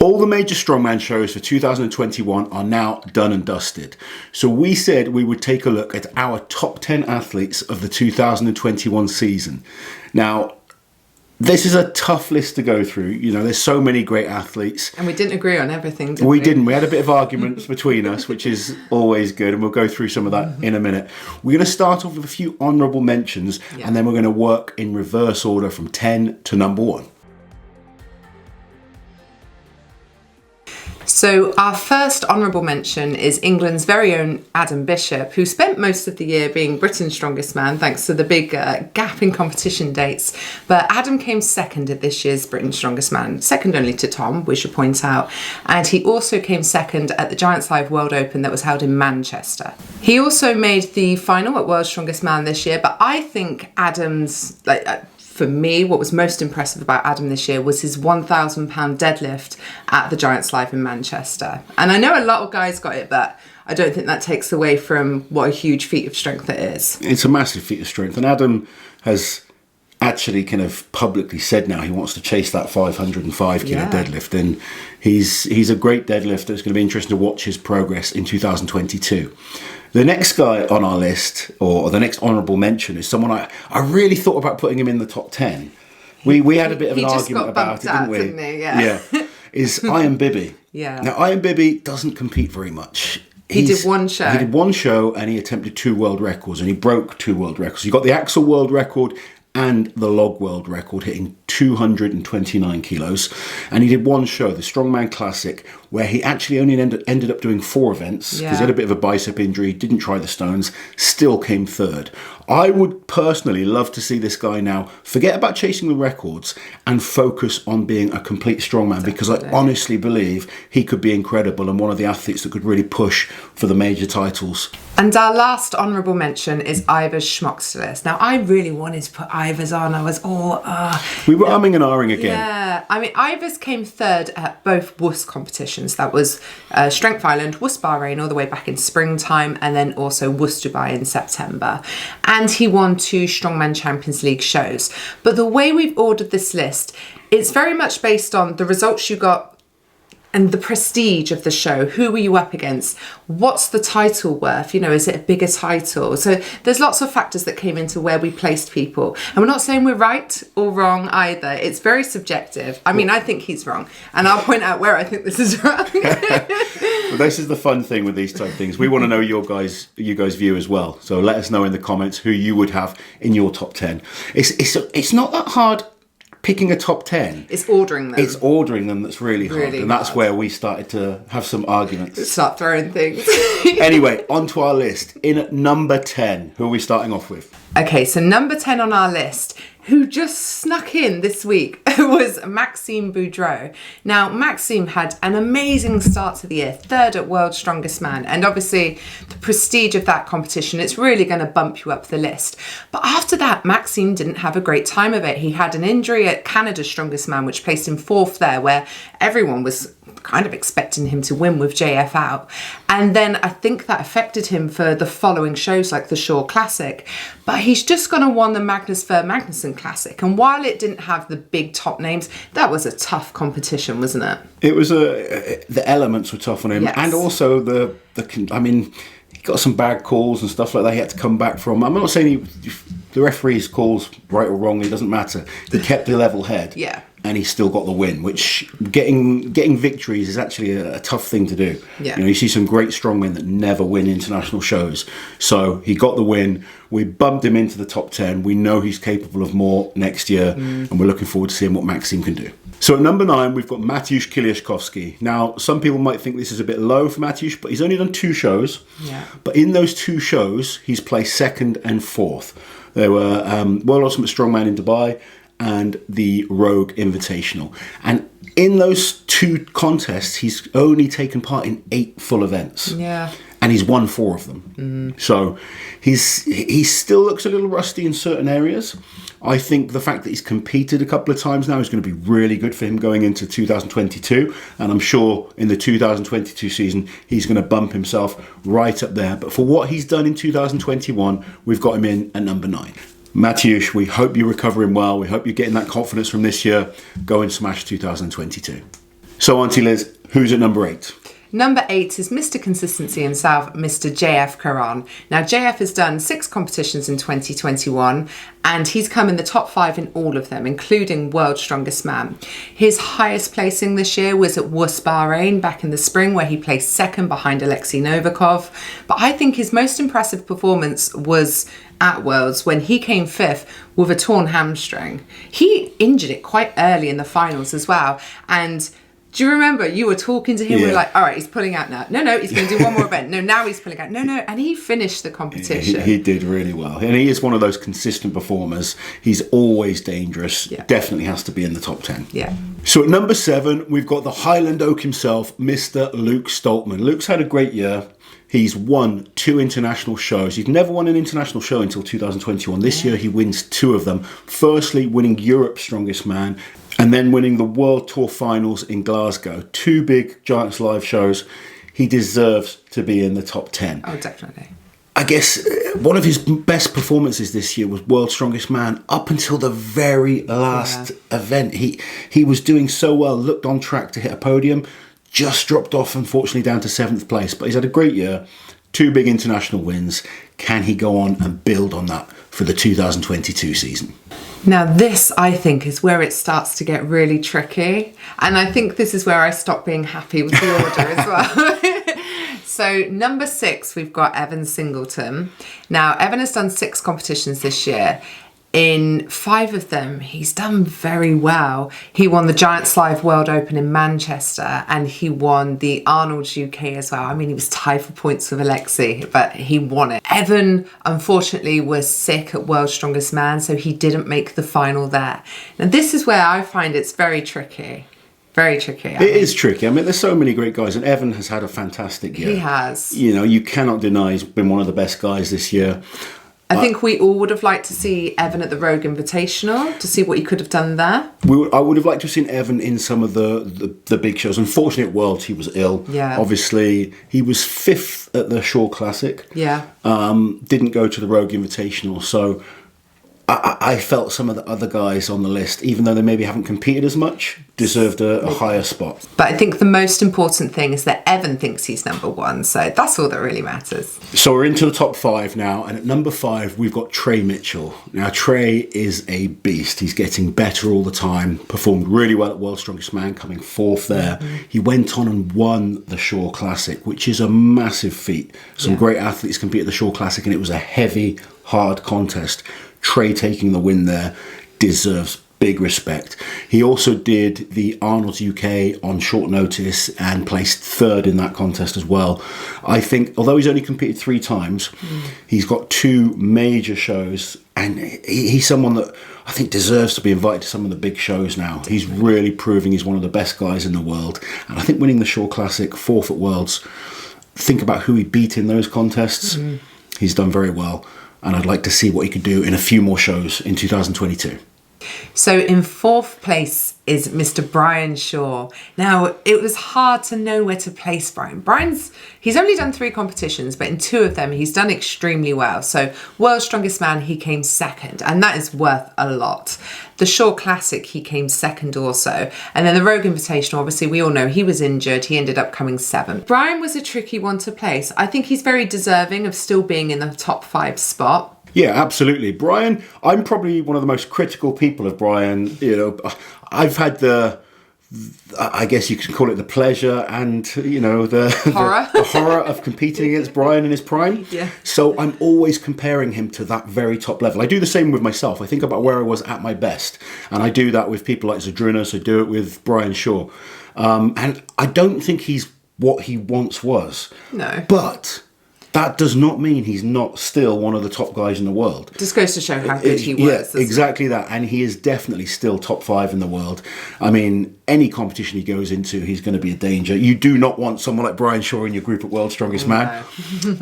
All the major strongman shows for 2021 are now done and dusted. So we said we would take a look at our top 10 athletes of the 2021 season. Now, this is a tough list to go through. You know, there's so many great athletes. And we didn't agree on everything, did we? We didn't. We had a bit of arguments between us, which is always good. And we'll go through some of that in a minute. We're going to start off with a few honourable mentions. Yeah. And then we're going to work in reverse order from 10 to number 1. So our first honourable mention is England's very own Adam Bishop, who spent most of the year being Britain's strongest man thanks to the big gap in competition dates. But Adam came second at this year's Britain's Strongest Man, second only to Tom, we should point out. And he also came second at the Giants Live World Open that was held in Manchester. He also made the final at World's Strongest Man this year, but I think Adam's... For me, what was most impressive about Adam this year was his £1,000 deadlift at the Giants Live in Manchester. And I know a lot of guys got it, but I don't think that takes away from what a huge feat of strength it is. It's a massive feat of strength. And Adam has actually kind of publicly said now he wants to chase that 505 kilo deadlift. And he's a great deadlifter. It's going to be interesting to watch his progress in 2022. The next guy on our list, or the next honourable mention, is someone I really thought about putting him in the top 10. We had a bit of an argument about it, didn't we? Didn't he? Yeah. Is Ian Bibby. Yeah. Now, Ian Bibby doesn't compete very much. He did one show. He did one show and he attempted 2 world records and he broke 2 world records. He got the axle world record and the log world record, hitting 229 kilos. And he did one show, the Strongman Classic, where he actually only ended up doing 4 events because he had a bit of a bicep injury, didn't try the stones, still came third. I would personally love to see this guy now forget about chasing the records and focus on being a complete strongman, because I honestly believe he could be incredible and one of the athletes that could really push for the major titles. And our last honourable mention is Ivar's Schmuck. Now, I really wanted to put Ivar's on. I was all... we were umming and ahhing again. Yeah. I mean, Ivar's came third at both WUS competitions. That was Strength Island, WUS Bahrain all the way back in springtime, and then also WUS Dubai in September. And he won 2 Strongman Champions League shows. But the way we've ordered this list, it's very much based on the results you got and the prestige of the show. Who were you up against? What's the title worth? You know, is it a bigger title? So there's lots of factors that came into where we placed people. And we're not saying we're right or wrong either. It's very subjective. I mean, I think he's wrong. And I'll point out where I think this is wrong. Well, this is the fun thing with these type of things. We want to know you guys' view as well. So let us know in the comments who you would have in your top 10. It's not that hard picking a top 10. It's ordering them. It's ordering them that's really hard. And that's where we started to have some arguments. Start throwing things. Anyway, on to our list. In at number 10, who are we starting off with? Okay, so number 10 on our list, who just snuck in this week, was Maxime Boudreau. Now, Maxime had an amazing start to the year, third at World's Strongest Man. And obviously, the prestige of that competition, it's really going to bump you up the list. But after that, Maxime didn't have a great time of it. He had an injury at Canada's Strongest Man, which placed him 4th there, where everyone was kind of expecting him to win with JF out. And then I think that affected him for the following shows like the Shaw Classic. But he's just gone and won the Magnus Ver Magnusson Classic. And while it didn't have the big top names, that was a tough competition, wasn't it? It was the elements were tough on him. Yes. And also I mean, he got some bad calls and stuff like that he had to come back from. I'm not saying the referee's calls right or wrong, it doesn't matter. He kept a level head. Yeah. And he still got the win, which getting victories is actually a tough thing to do. Yeah. You know, you see some great strongmen that never win international shows. So he got the win. We bumped him into the top 10. We know he's capable of more next year, and we're looking forward to seeing what Maxime can do. So at number 9, we've got Mateusz Kiliashkowski. Now, some people might think this is a bit low for Mateusz, but he's only done 2 shows. Yeah. But in those 2 shows, he's placed 2nd and 4th. They were World Ultimate Strongman in Dubai and the Rogue Invitational. And in those 2 contests, he's only taken part in 8 full events. Yeah. And he's won 4 of them. So he still looks a little rusty in certain areas. I think the fact that he's competed a couple of times now is going to be really good for him going into 2022. And I'm sure in the 2022 season, he's going to bump himself right up there. But for what he's done in 2021, we've got him in at number 9. Mateusz, we hope you're recovering well. We hope you're getting that confidence from this year. Go and smash 2022. So, Auntie Liz, who's at number 8? Number 8 is Mr. Consistency himself, Mr. Jefkaran. Now, JF has done 6 competitions in 2021, and he's come in the top 5 in all of them, including World's Strongest Man. His highest placing this year was at Wus, Bahrain, back in the spring, where he placed second behind Alexei Novikov. But I think his most impressive performance was at Worlds when he came 5th with a torn hamstring. He injured it quite early in the finals as well, and do you remember you were talking to him? We were like, all right, he's pulling out now. No, he's going to do one more event. No, now he's pulling out. No. And he finished the competition. He did really well. And he is one of those consistent performers. He's always dangerous. Yeah. Definitely has to be in the top 10. Yeah. So at number 7, we've got the Highland Oak himself, Mr. Luke Staltman. Luke's had a great year. He's won 2 international shows. He's never won an international show until 2021. This year he wins 2 of them. Firstly, winning Europe's Strongest Man, and then winning the World Tour Finals in Glasgow. 2 big Giants Live shows. He deserves to be in the top 10. Oh, definitely. I guess one of his best performances this year was World's Strongest Man up until the very last event. He was doing so well, looked on track to hit a podium, just dropped off, unfortunately, down to 7th place. But he's had a great year. 2 big international wins. Can he go on and build on that for the 2022 season? Now this, I think, is where it starts to get really tricky. And I think this is where I stop being happy with the order as well. So number 6, we've got Evan Singleton. Now, Evan has done 6 competitions this year. In 5 of them, he's done very well. He won the Giants Live World Open in Manchester, and he won the Arnold's UK as well. I mean, he was tied for points with Alexei, but he won it. Evan, unfortunately, was sick at World's Strongest Man, so he didn't make the final there. Now, this is where I find it's very tricky. Very tricky. It is tricky. I mean, there's so many great guys, and Evan has had a fantastic year. He has. You know, you cannot deny he's been one of the best guys this year. I think we all would have liked to see Evan at the Rogue Invitational to see what he could have done there. I would have liked to have seen Evan in some of the big shows. Unfortunately, at Worlds, he was ill. Yeah. Obviously, he was 5th at the Shore Classic. Yeah. Didn't go to the Rogue Invitational. So I felt some of the other guys on the list, even though they maybe haven't competed as much, deserved a higher spot. But I think the most important thing is that Evan thinks he's number 1. So that's all that really matters. So we're into the top 5 now. And at number 5, we've got Trey Mitchell. Now, Trey is a beast. He's getting better all the time. Performed really well at World's Strongest Man, coming 4th there. Mm-hmm. He went on and won the Shore Classic, which is a massive feat. Some great athletes compete at the Shore Classic, and it was a heavy, hard contest. Trey taking the win there deserves big respect. He also did the Arnold's UK on short notice and placed 3rd in that contest as well. I think, although he's only competed 3 times, he's got 2 major shows, and he's someone that I think deserves to be invited to some of the big shows now. He's really proving he's one of the best guys in the world. And I think winning the Shore Classic, 4th at Worlds, think about who he beat in those contests. He's done very well. And I'd like to see what he could do in a few more shows in 2022. So in 4th place is Mr. Brian Shaw. Now, it was hard to know where to place Brian. He's only done 3 competitions, but in 2 of them, he's done extremely well. So World's Strongest Man, he came 2nd, and that is worth a lot. The Shaw Classic, he came 2nd also. And then the Rogue Invitational, obviously, we all know he was injured. He ended up coming 7th. Brian was a tricky one to place. I think he's very deserving of still being in the top 5 spot. Yeah, absolutely. Brian, I'm probably one of the most critical people of Brian. You know, I've had I guess you could call it the pleasure and, you know, the horror of competing against Brian in his prime. Yeah. So I'm always comparing him to that very top level. I do the same with myself. I think about where I was at my best. And I do that with people like Zadrunas. I do it with Brian Shaw. And I don't think he's what he once was. No. But that does not mean he's not still one of the top guys in the world. Just goes to show how good he was. Yeah, exactly that. And he is definitely still top 5 in the world. I mean, any competition he goes into, he's going to be a danger. You do not want someone like Brian Shaw in your group at World's Strongest Man.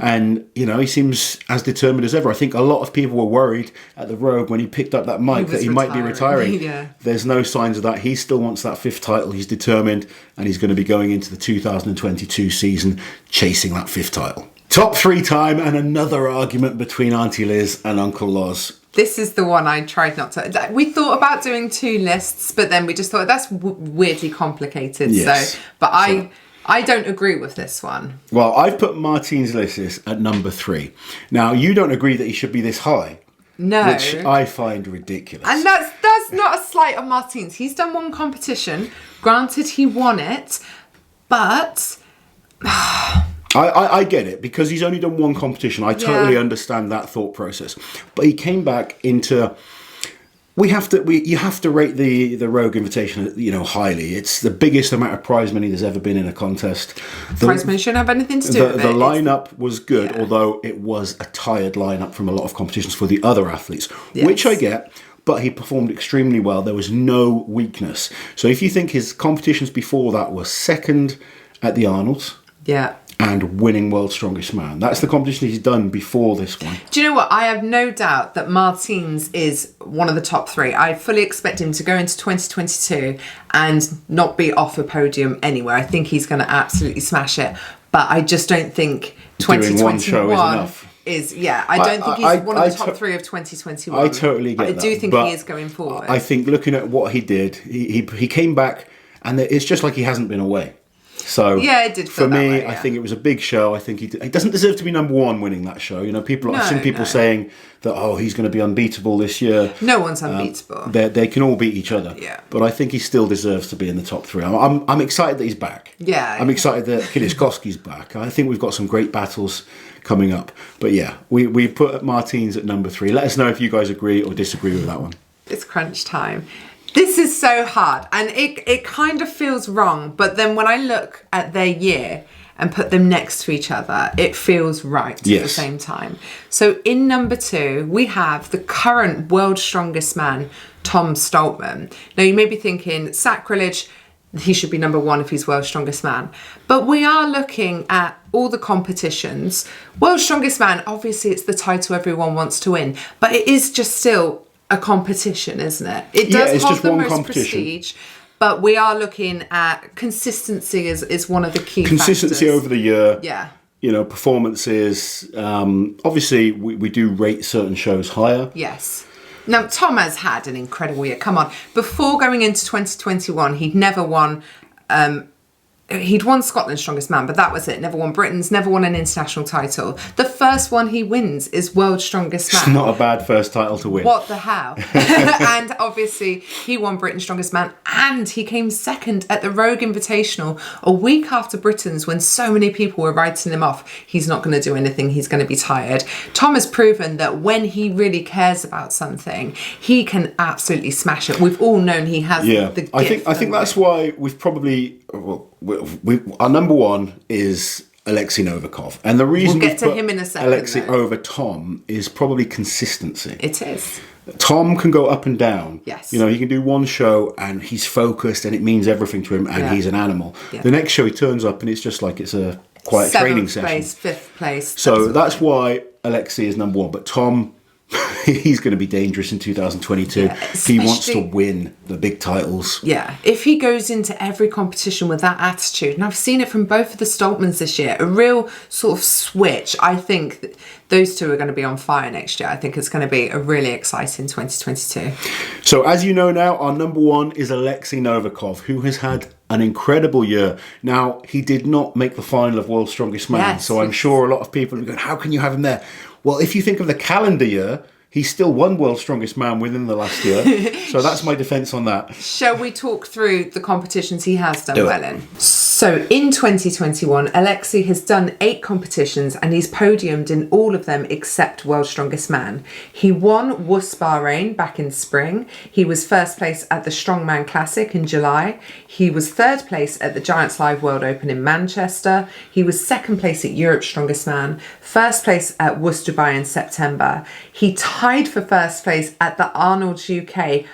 And, you know, he seems as determined as ever. I think a lot of people were worried at the Rogue when he picked up that mic that he might be retiring. Yeah. There's no signs of that. He still wants that 5th title. He's determined, and he's going to be going into the 2022 season chasing that 5th title. Top 3 time and another argument between Auntie Liz and Uncle Loz. This is the one I tried not to... We thought about doing 2 lists, but then we just thought that's weirdly complicated. Yes. I don't agree with this one. Well, I've put Martin's list at number 3. Now, you don't agree that he should be this high. No. Which I find ridiculous. And that's not a slight on Martinez. He's done one competition. Granted, he won it, but... I get it, because he's only done one competition. I totally understand that thought process. But he came back into... You have to rate the Rogue Invitational, highly. It's the biggest amount of prize money there's ever been in a contest. Prize money shouldn't have anything to do with it. The lineup was good, although it was a tired lineup from a lot of competitions for the other athletes, which I get. But he performed extremely well. There was no weakness. So if you think his competitions before that were second at the Arnold's, and winning World's Strongest Man. That's the competition he's done before this one. Do you know what? I have no doubt that Martinez is one of the top 3. I fully expect him to go into 2022 and not be off a podium anywhere. I think he's going to absolutely smash it. But I just don't think 2021 doing one show is enough. I don't think he's one of the top 3 of 2021. I totally get that. I do think he is going forward. I think looking at what he did, he came back and it's just like he hasn't been away. So it did feel for me, that way, I think it was a big show. I think he doesn't deserve to be number 1 winning that show. I've seen people saying that he's going to be unbeatable this year. No one's unbeatable. They can all beat each other. Yeah. But I think he still deserves to be in the top 3. I'm excited that he's back. Yeah. I'm excited that Kiliashkovsky's back. I think we've got some great battles coming up. But we put Martinez at number 3. Let us know if you guys agree or disagree with that one. It's crunch time. This is so hard, and it kind of feels wrong, but then when I look at their year and put them next to each other, it feels right at the same time. So in number 2, we have the current world's strongest man, Tom Staltman. Now you may be thinking, sacrilege, he should be number 1 if he's world's strongest man. But we are looking at all the competitions. World's strongest man, obviously it's the title everyone wants to win, but it is just still a competition, isn't it? It does hold the most prestige, but we are looking at consistency is one of the key consistency factors. over the year. Yeah. Performances. Obviously, we do rate certain shows higher. Yes. Now, Tom has had an incredible year. Come on. Before going into 2021, he'd never won... He'd won Scotland's Strongest Man, but that was it. Never won Britain's, never won an international title. The first one he wins is World's Strongest Man. It's not a bad first title to win. What the hell? And obviously, he won Britain's Strongest Man, and he came second at the Rogue Invitational a week after Britain's, when so many people were writing him off. He's not going to do anything. He's going to be tired. Tom has proven that when he really cares about something, he can absolutely smash it. We've all known he has the gift. I think that's why we've probably... our number 1 is Alexei Novikov, and the reason we'll get to him in a second. Alexei over Tom is probably consistency. It is. Tom can go up and down. Yes. He can do one show and he's focused and it means everything to him, and he's an animal. Yeah. The next show he turns up and it's just like it's a quiet training session. 7th place, 5th place. So that's why Alexei is number 1, but Tom. He's going to be dangerous in 2022. Yeah, he wants to win the big titles. Yeah, if he goes into every competition with that attitude, and I've seen it from both of the Staltmans this year, a real sort of switch. I think those two are going to be on fire next year. I think it's going to be a really exciting 2022. So as you know now, our number 1 is Alexei Novikov, who has had an incredible year. Now, he did not make the final of World's Strongest Man, so I'm sure a lot of people are going, how can you have him there? Well, if you think of the calendar year, he still won World's Strongest Man within the last year. So that's my defence on that. Shall we talk through the competitions he has done well in? So in 2021, Alexei has done 8 competitions and he's podiumed in all of them except World's Strongest Man. He won WUS Bahrain back in spring. He was first place at the Strongman Classic in July. He was third place at the Giants Live World Open in Manchester. He was second place at Europe's Strongest Man. First place at WUS Dubai in September. He tied for first place at the Arnold's UK.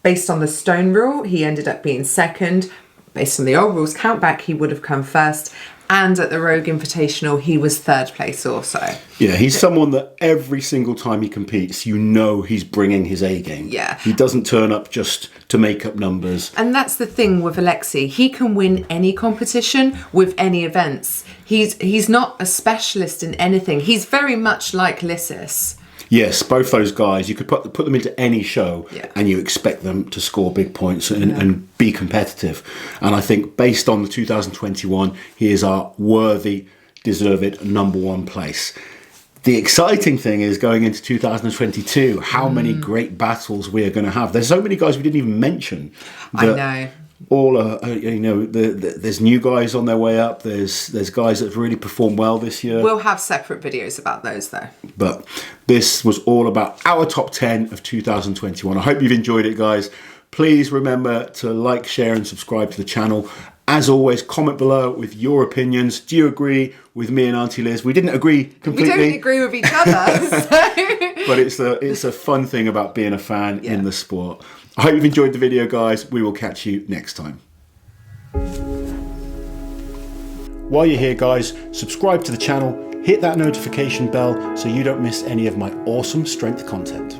Based on the stone rule, he ended up being second. Based on the old rules countback, he would have come first. And at the Rogue Invitational, he was 3rd place also. Yeah, he's someone that every single time he competes, you know he's bringing his A game. Yeah. He doesn't turn up just to make up numbers. And that's the thing with Alexei. He can win any competition with any events. He's not a specialist in anything. He's very much like Lissis. Yes, both those guys, you could put them into any show and you expect them to score big points and be competitive. And I think based on the 2021, he is our worthy, deserved #1 place. The exciting thing is going into 2022, how many great battles we are going to have. There's so many guys we didn't even mention. I know. All there's new guys on their way up. There's guys that have really performed well this year. We'll have separate videos about those though. But this was all about our top 10 of 2021. I hope you've enjoyed it, guys. Please remember to like, share and subscribe to the channel. As always, comment below with your opinions. Do you agree with me and Auntie Liz? We didn't agree completely. We don't agree with each other. But it's a fun thing about being a fan in the sport. I hope you've enjoyed the video, guys. We will catch you next time. While you're here, guys, subscribe to the channel, hit that notification bell so you don't miss any of my awesome strength content.